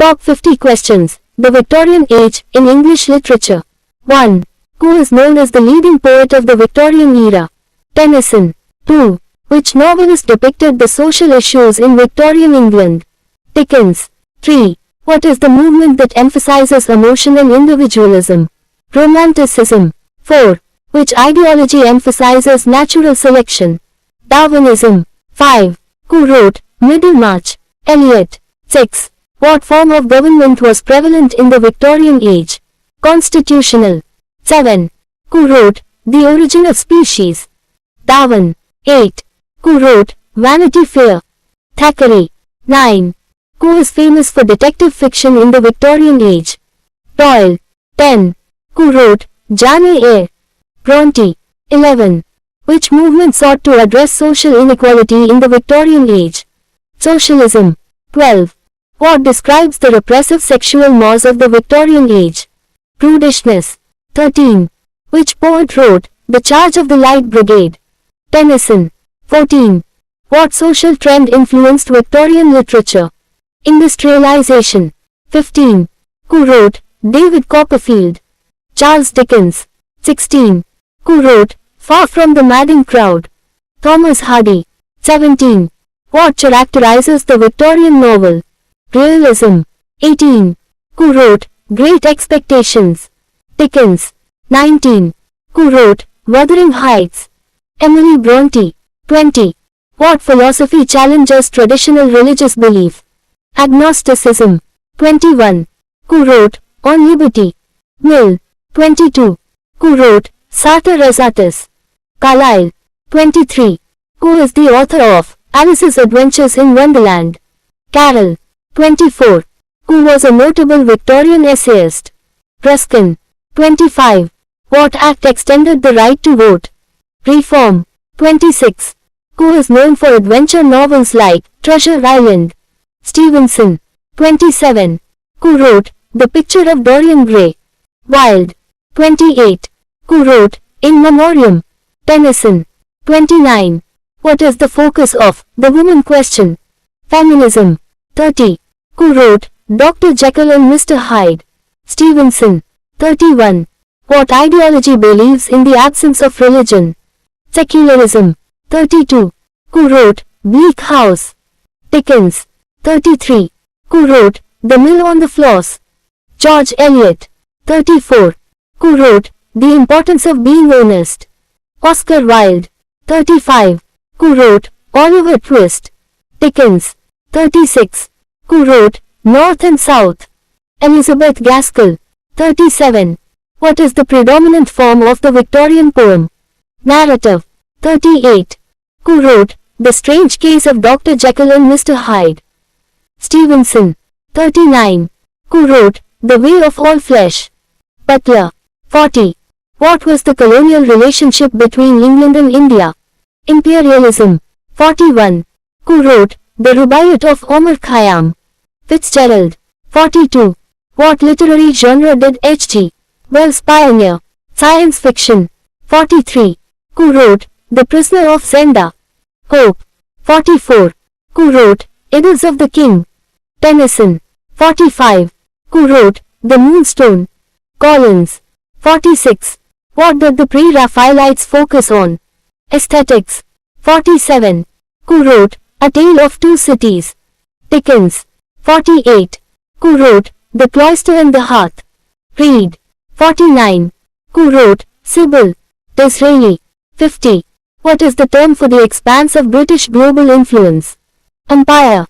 Top 50 questions. The Victorian Age, in English literature. 1. Who is known as the leading poet of the Victorian era? Tennyson. 2. Which novelist depicted the social issues in Victorian England? Dickens. 3. What is the movement that emphasizes emotion and individualism? Romanticism. 4. Which ideology emphasizes natural selection? Darwinism. 5. Who wrote Middlemarch? Eliot. 6. What form of government was prevalent in the Victorian age? Constitutional. 7. Who wrote The Origin of Species? Darwin. 8. Who wrote Vanity Fair? Thackeray. 9. Who is famous for detective fiction in the Victorian age? Doyle. 10. Who wrote Jane Eyre? Bronte. 11. Which movement sought to address social inequality in the Victorian age? Socialism. 12. What describes the repressive sexual mores of the Victorian age? Prudishness. 13. Which poet wrote The Charge of the Light Brigade? Tennyson. 14. What social trend influenced Victorian literature? Industrialization. 15. Who wrote David Copperfield? Charles Dickens. 16. Who wrote Far from the Madding Crowd? Thomas Hardy. 17. What characterizes the Victorian novel? Realism. 18. Who wrote Great Expectations? Dickens. 19. Who wrote Wuthering Heights? Emily Bronte. 20. What philosophy challenges traditional religious belief? Agnosticism. 21. Who wrote On Liberty? Mill. 22. Who wrote Sartor Resartus? Carlyle. 23. Who is the author of Alice's Adventures in Wonderland? Carroll. 24. Who was a notable Victorian essayist? Ruskin. 25. What act extended the right to vote? Reform. 26. Who is known for adventure novels like Treasure Island? Stevenson. 27. Who wrote The Picture of Dorian Gray? Wilde. 28. Who wrote In Memoriam? Tennyson. 29. What is the focus of The Woman Question? Feminism. 30. Who wrote Dr. Jekyll and Mr. Hyde? Stevenson. 31. What ideology believes in the absence of religion? Secularism. 32. Who wrote Bleak House? Dickens. 33. Who wrote The Mill on the Floss? George Eliot. 34. Who wrote The Importance of Being Earnest? Oscar Wilde. 35. Who wrote Oliver Twist? Dickens. 36. Who wrote North and South? Elizabeth Gaskell. 37. What is the predominant form of the Victorian poem? Narrative. 38. Who wrote The Strange Case of Dr. Jekyll and Mr. Hyde? Stevenson. 39. Who wrote The Way of All Flesh? Butler. 40. What was the colonial relationship between England and India? Imperialism. 41. Who wrote The Rubaiyat of Omar Khayyam? Fitzgerald. 42. What literary genre did H.G. Wells pioneer? Science fiction. 43. Who wrote The Prisoner of Zenda? Pope. 44. Who wrote Idylls of the King? Tennyson. 45. Who wrote The Moonstone? Collins. 46. What did the Pre-Raphaelites focus on? Aesthetics. 47. Who wrote A Tale of Two Cities? Dickens. 48. Who wrote The Cloister and the Hearth? Reed. 49. Who wrote Sybil? Disraeli. 50. What is the term for the expanse of British global influence? Empire.